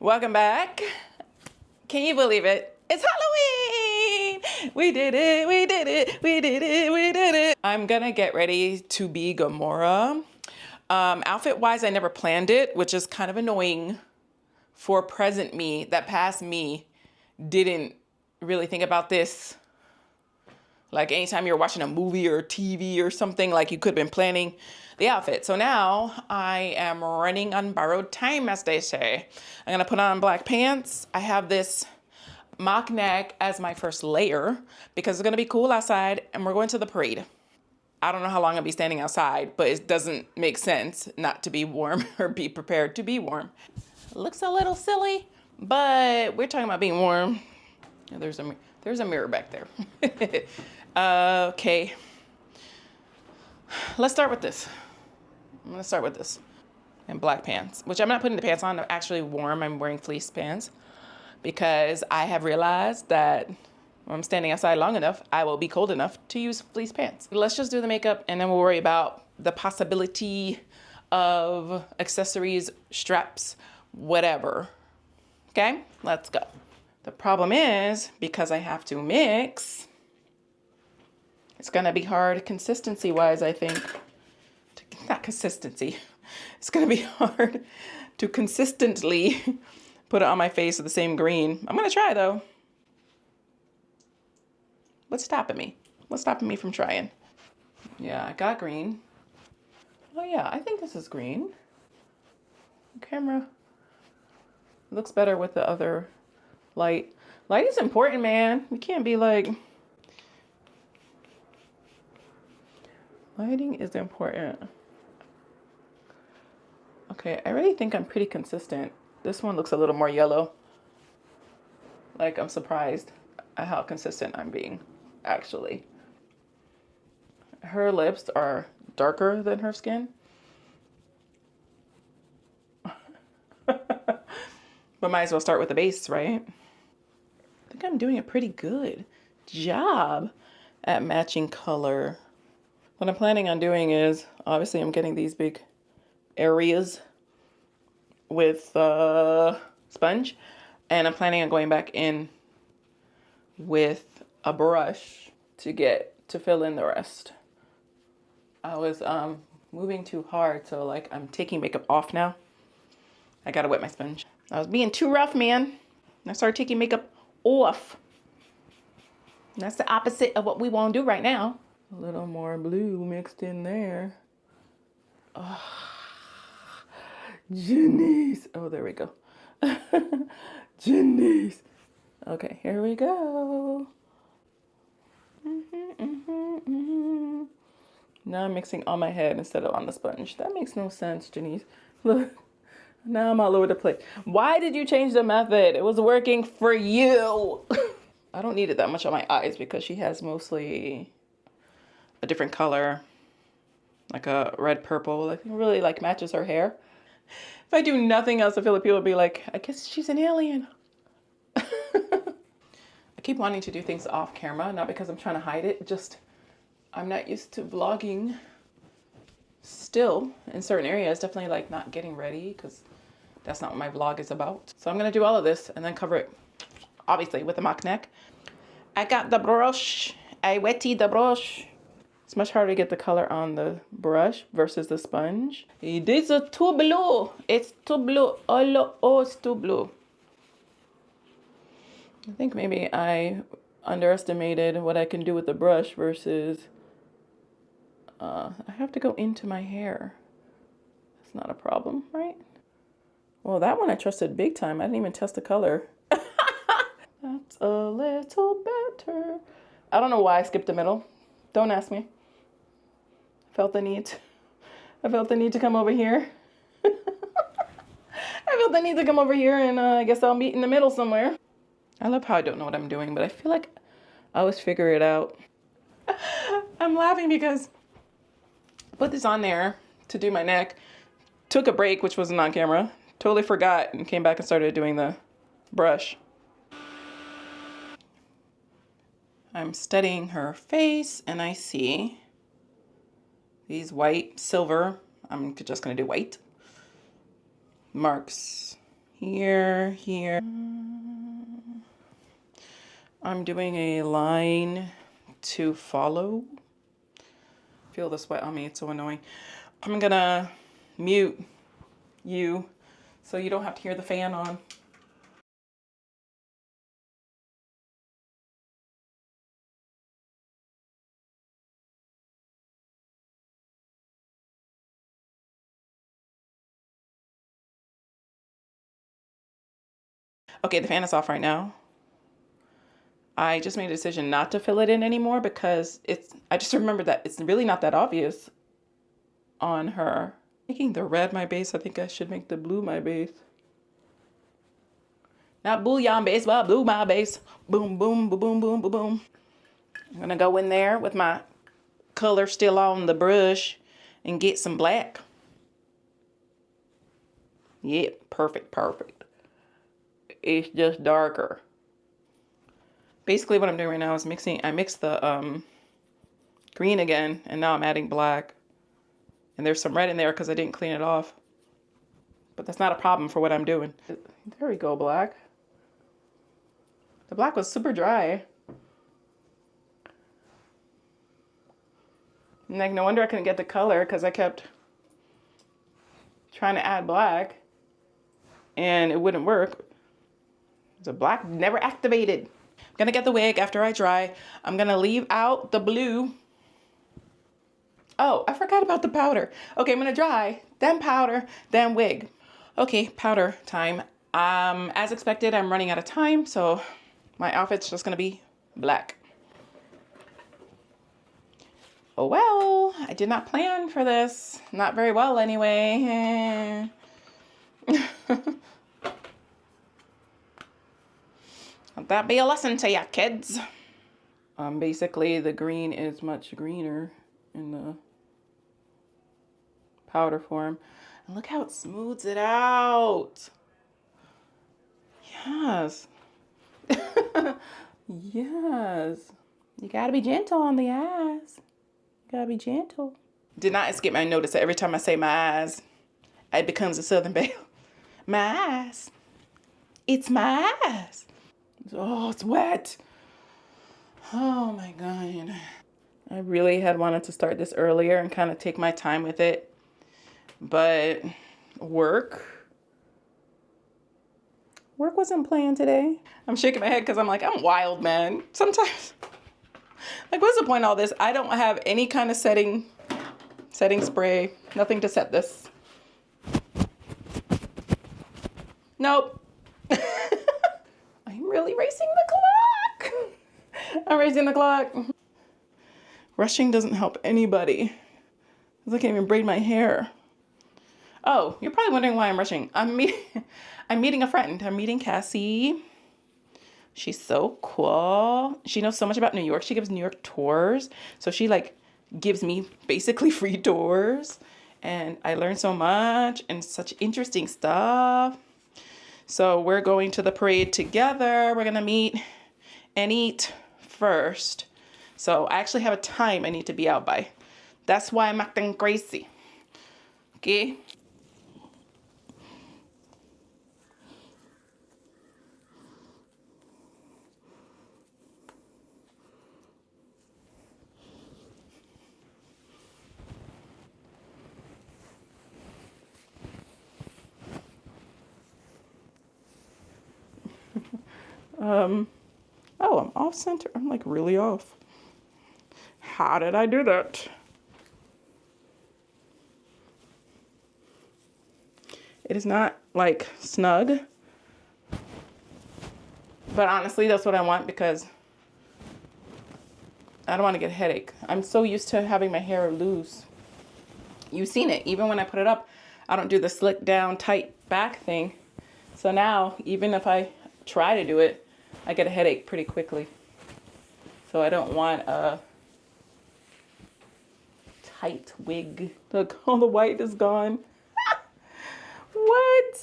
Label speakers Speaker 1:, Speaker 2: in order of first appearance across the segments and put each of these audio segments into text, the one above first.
Speaker 1: Welcome back. Can you believe it? It's Halloween! We did it, we did it, we did it, we did it. I'm gonna get ready to be Gamora. Outfit-wise, I never planned it, which is kind of annoying for present me. That past me didn't really think about this. Like anytime you're watching a movie or TV or something, like you could have been planning the outfit. So now I am running on borrowed time, as they say. I'm gonna put on black pants. I have this mock neck as my first layer because it's gonna be cool outside and we're going to the parade. I don't know how long I'll be standing outside, but it doesn't make sense not to be warm or be prepared to be warm. Looks a little silly, but we're talking about being warm. There's a mirror back there. Okay, let's start with this. I'm gonna start with this and black pants, which I'm not putting the pants on. They're actually warm. I'm wearing fleece pants because I have realized that when I'm standing outside long enough, I will be cold enough to use fleece pants. Let's just do the makeup and then we'll worry about the possibility of accessories, straps, whatever. Okay, let's go. The problem is, because I have to mix, it's gonna be hard consistency-wise, I think. Not consistency. It's gonna be hard to consistently put it on my face with the same green. I'm gonna try though. What's stopping me? What's stopping me from trying? Yeah, I got green. Oh yeah, I think this is green. The camera looks better with the other light. Light is important, man. We can't be like... Lighting is important. Okay, I really think I'm pretty consistent. This one looks a little more yellow. Like, I'm surprised at how consistent I'm being, actually. Her lips are darker than her skin. But might as well start with the base, right? I think I'm doing a pretty good job at matching color. What I'm planning on doing is, obviously I'm getting these big areas with sponge, and I'm planning on going back in with a brush to fill in the rest. I was moving too hard, so like I'm taking makeup off now. I gotta wet my sponge. I was being too rough, man. I started taking makeup off. And that's the opposite of what we want to do right now. A little more blue mixed in there. Oh, Janice. Oh, there we go. Janice. Okay, here we go. Now I'm mixing on my head instead of on the sponge. That makes no sense, Janice. Look, now I'm all over the place. Why did you change the method? It was working for you. I don't need it that much on my eyes because she has mostly a different color, like a red purple. Like, it really like matches her hair. If I do nothing else, I feel like people would be like, I guess she's an alien. I keep wanting to do things off camera, not because I'm trying to hide it, just I'm not used to vlogging still in certain areas. Definitely like not getting ready because that's not what my vlog is about. So I'm gonna do all of this and then cover it, obviously, with a mock neck. I got the brush. I wetted the brush. It's much harder to get the color on the brush versus the sponge. It is too blue. It's too blue. Oh, it's too blue. I think maybe I underestimated what I can do with the brush versus I have to go into my hair. That's not a problem, right? Well, that one I trusted big time. I didn't even test the color. That's a little better. I don't know why I skipped the middle. Don't ask me. I felt the need to come over here. I felt the need to come over here, and I guess I'll meet in the middle somewhere. I love how I don't know what I'm doing, but I feel like I always figure it out. I'm laughing because I put this on there to do my neck, took a break, which wasn't on camera, totally forgot, and came back and started doing the brush. I'm studying her face, and I see these white, silver, I'm just gonna do white, marks here. I'm doing a line to follow. Feel the sweat on me, it's so annoying. I'm gonna mute you so you don't have to hear the fan on. Okay, the fan is off right now. I just made a decision not to fill it in anymore because I just remembered that it's really not that obvious on her. Making the red my base, I think I should make the blue my base. Not bouillon base, but blue my base. Boom, boom, boom, boom, boom, boom, boom. I'm gonna go in there with my color still on the brush and get some black. Yeah, perfect. It's just darker. Basically what I'm doing right now is I mixed the green again, and now I'm adding black. And there's some red in there because I didn't clean it off. But that's not a problem for what I'm doing. There we go, black. The black was super dry. And like, no wonder I couldn't get the color because I kept trying to add black and it wouldn't work. The black never activated. I'm gonna get the wig after I dry. I'm gonna leave out the blue. Oh, I forgot about the powder. Okay, I'm gonna dry, then powder, then wig. Okay, powder time. As expected, I'm running out of time, so my outfit's just gonna be black. Oh well, I did not plan for this. Not very well anyway. Let that be a lesson to ya, kids. Basically the green is much greener in the powder form. And look how it smooths it out. Yes. Yes. You gotta be gentle on the eyes. You gotta be gentle. Did not escape my notice that every time I say my eyes, it becomes a Southern Belle. My eyes. It's my eyes. Oh, it's wet. Oh my God. I really had wanted to start this earlier and kind of take my time with it. But work wasn't planned today. I'm shaking my head because I'm like, I'm wild, man. Sometimes, like, what's the point of all this? I don't have any kind of setting spray. Nothing to set this. Nope. I'm really racing the clock. I'm racing the clock. Rushing doesn't help anybody. I can't even braid my hair. Oh, you're probably wondering why I'm rushing. I'm meeting a friend. I'm meeting Cassie. She's so cool. She knows so much about New York. She gives New York tours. So she like gives me basically free tours. And I learned so much and such interesting stuff. So we're going to the parade together. We're gonna meet and eat first. So I actually have a time I need to be out by. That's why I'm acting crazy. Okay? Oh, I'm off center. I'm like really off. How did I do that? It is not like snug, but honestly, that's what I want because I don't want to get a headache. I'm so used to having my hair loose. You've seen it. Even when I put it up, I don't do the slick down tight back thing. So now, even if I try to do it, I get a headache pretty quickly. So I don't want a tight wig. Look, all the white is gone. What?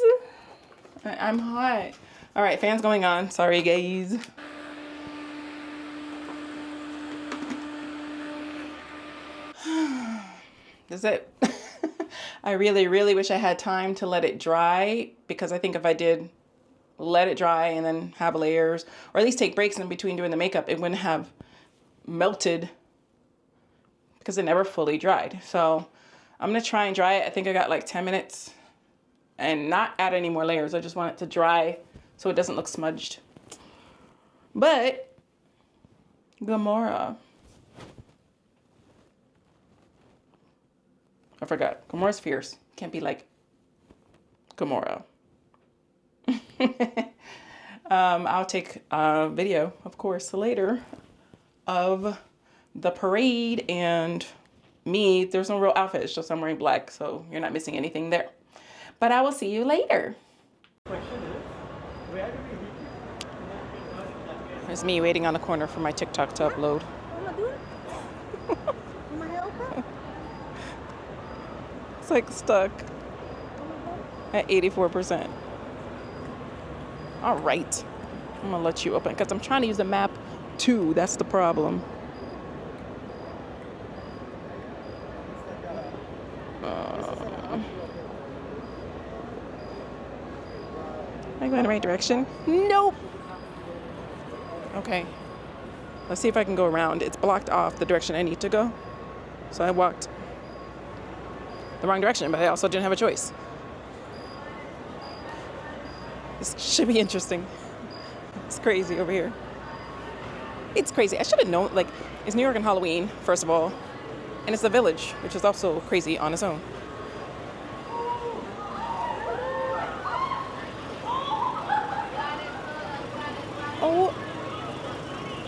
Speaker 1: I'm hot. All right, fan's going on. Sorry, guys. That's it. I really, really wish I had time to let it dry, because I think if I did let it dry and then have layers, or at least take breaks in between doing the makeup, it wouldn't have melted because it never fully dried. So I'm gonna try and dry it. I think I got like 10 minutes and not add any more layers. I just want it to dry so it doesn't look smudged. But Gamora, I forgot. Gamora's fierce. Can't be like Gamora. I'll take a video, of course, later of the parade and me. There's no real outfit. It's just I'm wearing black, so you're not missing anything there. But I will see you later. There's me waiting on the corner for my TikTok to upload. It's like stuck at 84%. All right, I'm gonna let you open because I'm trying to use the map too. That's the problem. Am I going in the right direction? Nope. Okay, let's see if I can go around. It's blocked off the direction I need to go. So I walked the wrong direction, but I also didn't have a choice. This should be interesting. It's crazy over here. It's crazy. I should have known, like, it's New York on Halloween, first of all. And it's the Village, which is also crazy on its own. Oh.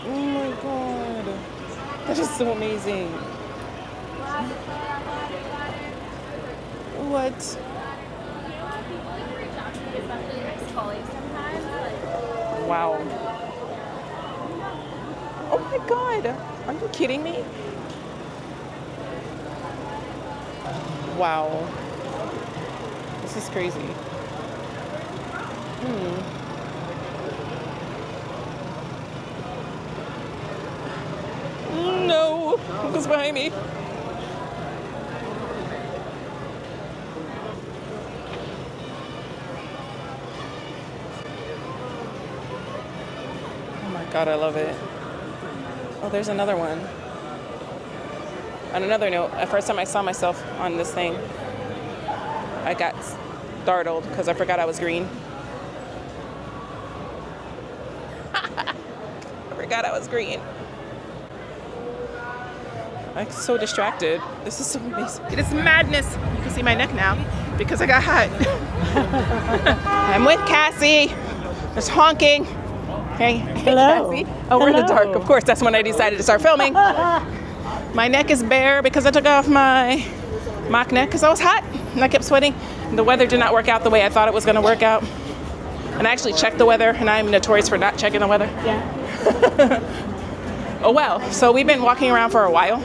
Speaker 1: Oh my God. That is so amazing. What? Wow. Oh my God. Are you kidding me? Wow. This is crazy. No. Look what's behind me. God, I love it. Oh, there's another one. On another note, the first time I saw myself on this thing, I got startled because I forgot I was green. I forgot I was green. I'm so distracted. This is so amazing. It is madness. You can see my neck now because I got hot. I'm with Cassie. There's honking. Hey,
Speaker 2: hello.
Speaker 1: Cassie. Oh, we're in the dark. Of course, that's when I decided to start filming. My neck is bare because I took off my mock neck because I was hot and I kept sweating. The weather did not work out the way I thought it was going to work out. And I actually checked the weather, and I'm notorious for not checking the weather.
Speaker 2: Yeah.
Speaker 1: Oh well. So we've been walking around for a while,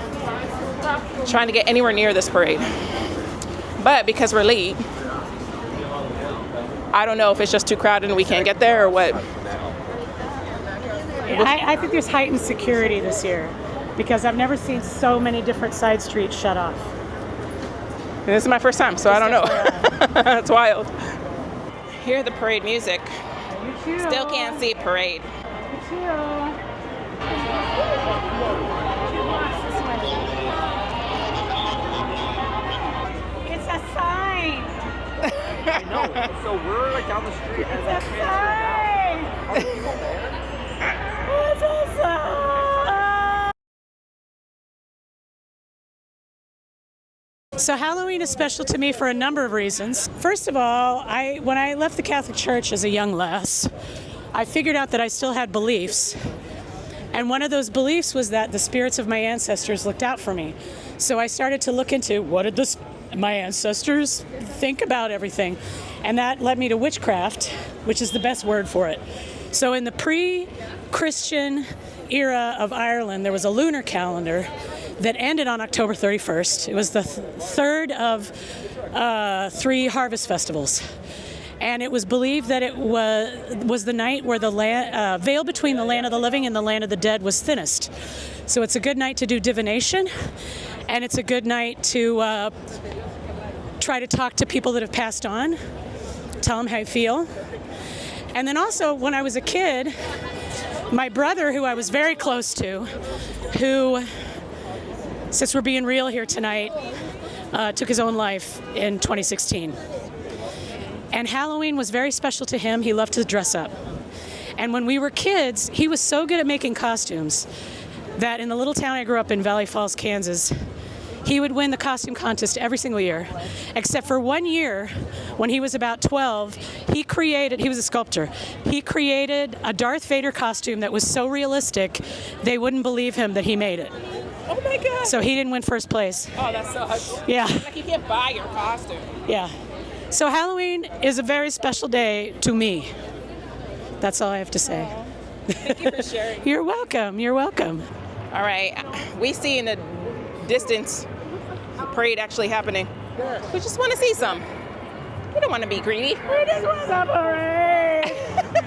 Speaker 1: trying to get anywhere near this parade. But because we're late, I don't know if it's just too crowded and we can't get there or what.
Speaker 2: I think there's heightened security this year because I've never seen so many different side streets shut off.
Speaker 1: And this is my first time, so I don't know. It's wild. Hear the parade music. Still can't see parade.
Speaker 2: It's a sign.
Speaker 3: I know. So we're like down the street and
Speaker 2: It's a sign.
Speaker 3: Are people there?
Speaker 2: It's a sign. So Halloween is special to me for a number of reasons. First of all, when I left the Catholic Church as a young lass, I figured out that I still had beliefs. And one of those beliefs was that the spirits of my ancestors looked out for me. So I started to look into what did my ancestors think about everything. And that led me to witchcraft, which is the best word for it. So in the pre-Christian era of Ireland, there was a lunar calendar that ended on October 31st. It was the third of 3 harvest festivals. And it was believed that it was the night where the veil between the land of the living and the land of the dead was thinnest. So it's a good night to do divination, and it's a good night to try to talk to people that have passed on, tell them how you feel. And then also, when I was a kid, my brother, who I was very close to, who, since we're being real here tonight, took his own life in 2016. And Halloween was very special to him. He loved to dress up. And when we were kids, he was so good at making costumes that in the little town I grew up in, Valley Falls, Kansas, he would win the costume contest every single year, except for 1 year when he was about 12, he was a sculptor, he created a Darth Vader costume that was so realistic, they wouldn't believe him that he made it.
Speaker 1: Oh my God.
Speaker 2: So he didn't win first place.
Speaker 1: Oh, that sucks.
Speaker 2: Yeah.
Speaker 1: Like you can't buy your costume.
Speaker 2: Yeah. So Halloween is a very special day to me. That's all I have to say.
Speaker 1: Thank you for sharing.
Speaker 2: You're welcome. You're welcome.
Speaker 1: All right. We see in the distance the parade actually happening. We just want to see some. We don't want to be greedy.
Speaker 2: We just want the parade.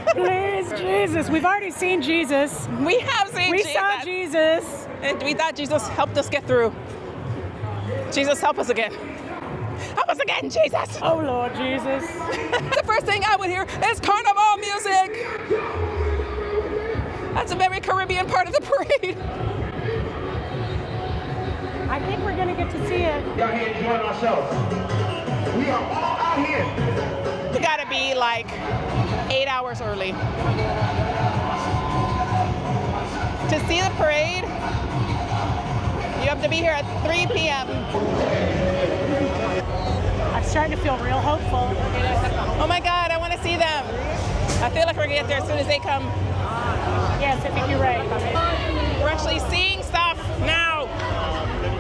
Speaker 2: Please, Jesus. We've already seen Jesus.
Speaker 1: We have seen Jesus.
Speaker 2: We saw Jesus.
Speaker 1: And we thought Jesus helped us get through. Jesus, help us again. Help us again, Jesus.
Speaker 2: Oh, Lord Jesus.
Speaker 1: The first thing I would hear is carnival music. That's a very Caribbean part of the parade.
Speaker 2: I think we're going to get to see it.
Speaker 4: We're out here enjoying ourselves. We are all out here.
Speaker 1: We gotta be like 8 hours early. To see the parade, you have to be here at 3 p.m.
Speaker 2: I'm starting to feel real hopeful.
Speaker 1: Oh my God, I want to see them. I feel like we're gonna get there as soon as they come.
Speaker 2: Yes, I think you're right.
Speaker 1: We're actually seeing stuff now.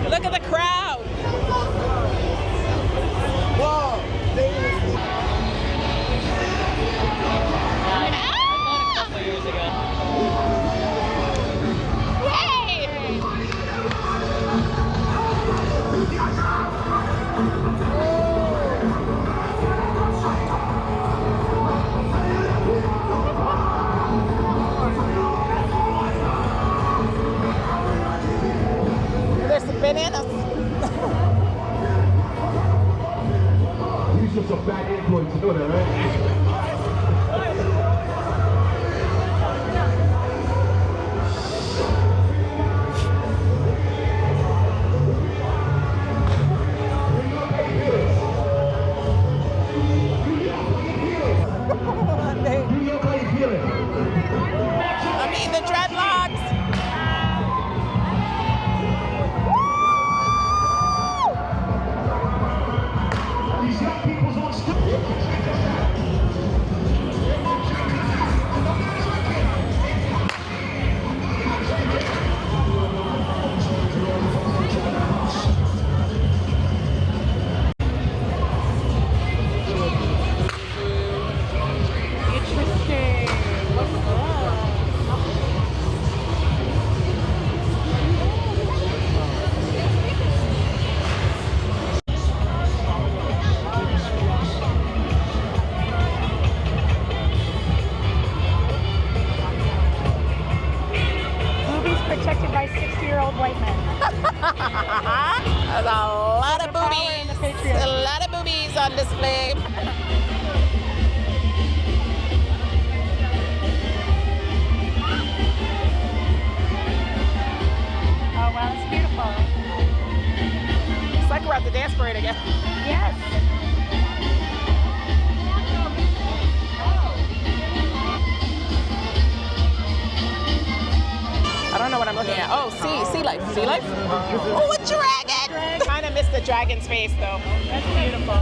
Speaker 1: Look at the crowd.
Speaker 4: Whoa.
Speaker 1: There's some bananas.
Speaker 4: These are some bad influence, you know that, right?
Speaker 1: I mean, the dreadlocks.
Speaker 4: These young people's on
Speaker 2: Protected by 60-year-old white men.
Speaker 1: There's a lot of boobies. A lot of boobies on display.
Speaker 2: Oh, wow, it's beautiful.
Speaker 1: It's like we're at the dance parade again.
Speaker 2: Yes.
Speaker 1: I don't know what I'm looking at. Oh, sea life. Sea life? Oh, a dragon! Kind of missed the dragon's face though.
Speaker 2: That's beautiful.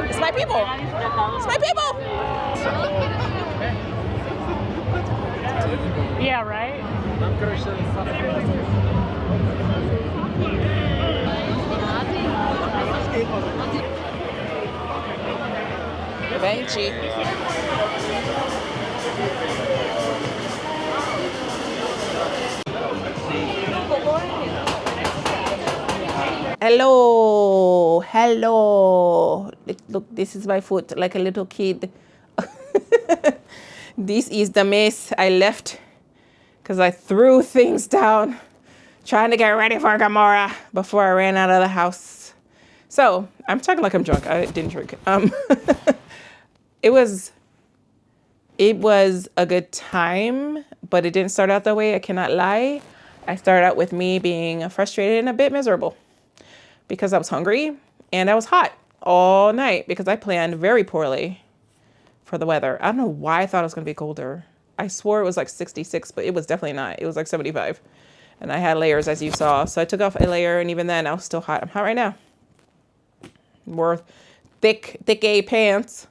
Speaker 1: It's my people. It's my people.
Speaker 2: Yeah, right?
Speaker 1: Benji. Hello, hello. Look, this is my foot, like a little kid. This is the mess I left because I threw things down trying to get ready for Gamora before I ran out of the house. So I'm talking like I'm drunk. I didn't drink. It was a good time, but it didn't start out that way. I cannot lie. I started out with me being frustrated and a bit miserable because I was hungry and I was hot all night because I planned very poorly for the weather. I don't know why I thought it was going to be colder. I swore it was like 66, but it was definitely not. It was like 75. And I had layers, as you saw. So I took off a layer, and even then I was still hot. I'm hot right now. Wore thick A pants.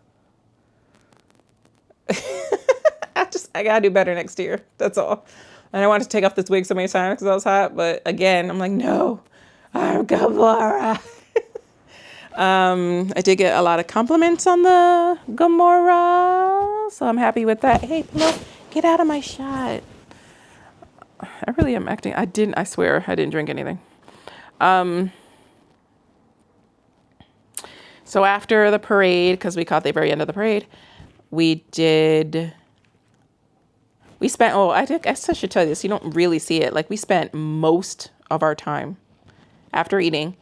Speaker 1: I gotta do better next year. That's all. And I wanted to take off this wig so many times because I was hot. But again, I'm like, no, I'm Gamora. I did get a lot of compliments on the Gamora, so I'm happy with that. Hey, Pillow, get out of my shot. I really am acting. I swear, I didn't drink anything. So after the parade, because we caught the very end of the parade, I should tell you this. You don't really see it. Like, we spent most of our time after eating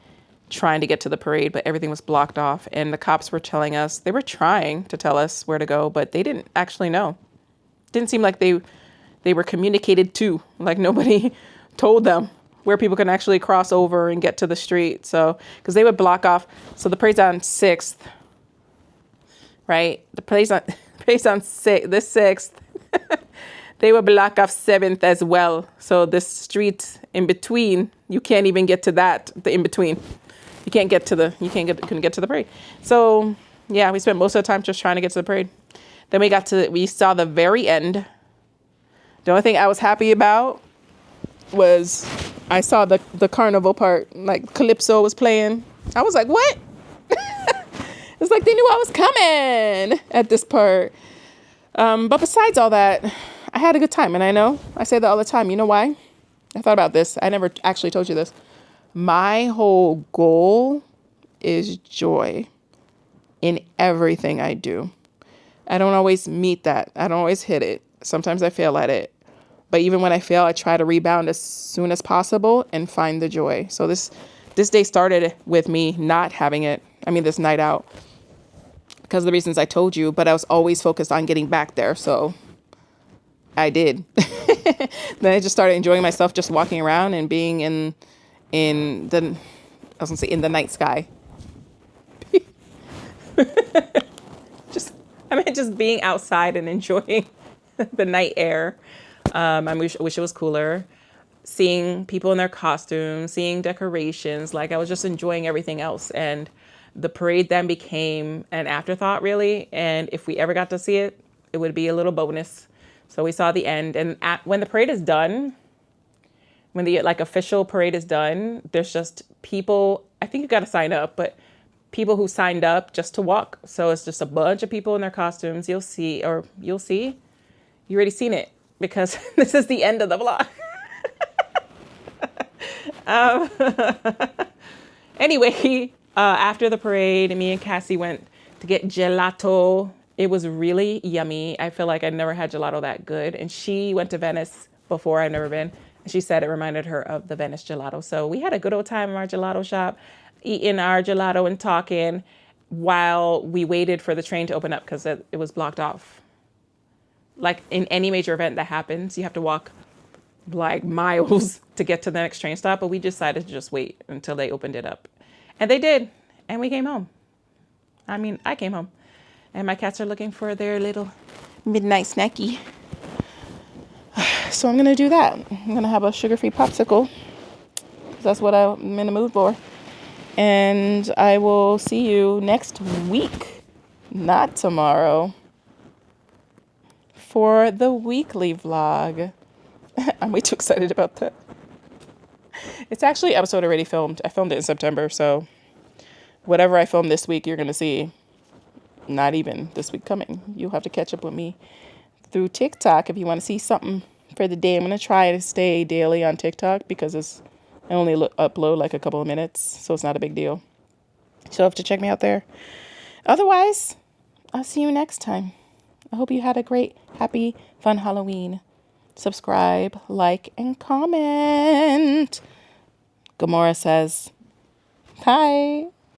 Speaker 1: trying to get to the parade, but everything was blocked off. And the cops were telling us, they were trying to tell us where to go, but they didn't actually know. Didn't seem like they were communicated to. Like, nobody told them where people can actually cross over and get to the street. So, because they would block off. So the parade's on 6th, right? The parade's on the 6th. They would block off 7th as well. So this street in between, you can't even get to that, the in between. You couldn't get to the parade. So yeah, we spent most of the time just trying to get to the parade. Then we saw the very end. The only thing I was happy about was I saw the carnival part, like Calypso was playing. I was like, what? It's like they knew I was coming at this part. But besides all that, I had a good time. And I know I say that all the time. You know why? I thought about this. I never actually told you this. My whole goal is joy in everything I do. I don't always meet that. I don't always hit it. Sometimes I fail at it. But even when I fail, I try to rebound as soon as possible and find the joy. So this day started with me not having it. I mean, this night out, because of the reasons I told you, but I was always focused on getting back there. So I did. Then I just started enjoying myself just walking around and being in the night sky. just being outside and enjoying the night air. I wish it was cooler. Seeing people in their costumes, seeing decorations, like I was just enjoying everything else. And the parade then became an afterthought, really. And if we ever got to see it, it would be a little bonus. So we saw the end. And when the parade is done, when the official parade is done, there's just people, I think you got to sign up, but people who signed up just to walk. So it's just a bunch of people in their costumes. You already seen it because this is the end of the vlog. Anyway, after the parade, me and Cassie went to get gelato. It was really yummy. I feel like I never had gelato that good. And she went to Venice before. I've never been. And she said it reminded her of the Venice gelato. So we had a good old time in our gelato shop, eating our gelato and talking while we waited for the train to open up because it was blocked off. Like in any major event that happens, you have to walk like miles to get to the next train stop. But we decided to just wait until they opened it up. And they did. And we came home. I mean, I came home. And my cats are looking for their little midnight snacky. So I'm going to do that. I'm going to have a sugar-free popsicle. That's what I'm in the mood for. And I will see you next week. Not tomorrow. For the weekly vlog. I'm way too excited about that. It's actually episode already filmed. I filmed it in September, so whatever I film this week, you're going to see not even this week coming. You'll have to catch up with me through TikTok if you want to see something for the day. I'm going to try to stay daily on TikTok because I only upload like a couple of minutes, so it's not a big deal. So you'll have to check me out there. Otherwise, I'll see you next time. I hope you had a great, happy, fun Halloween. Subscribe, like, and comment. Gamora says, bye.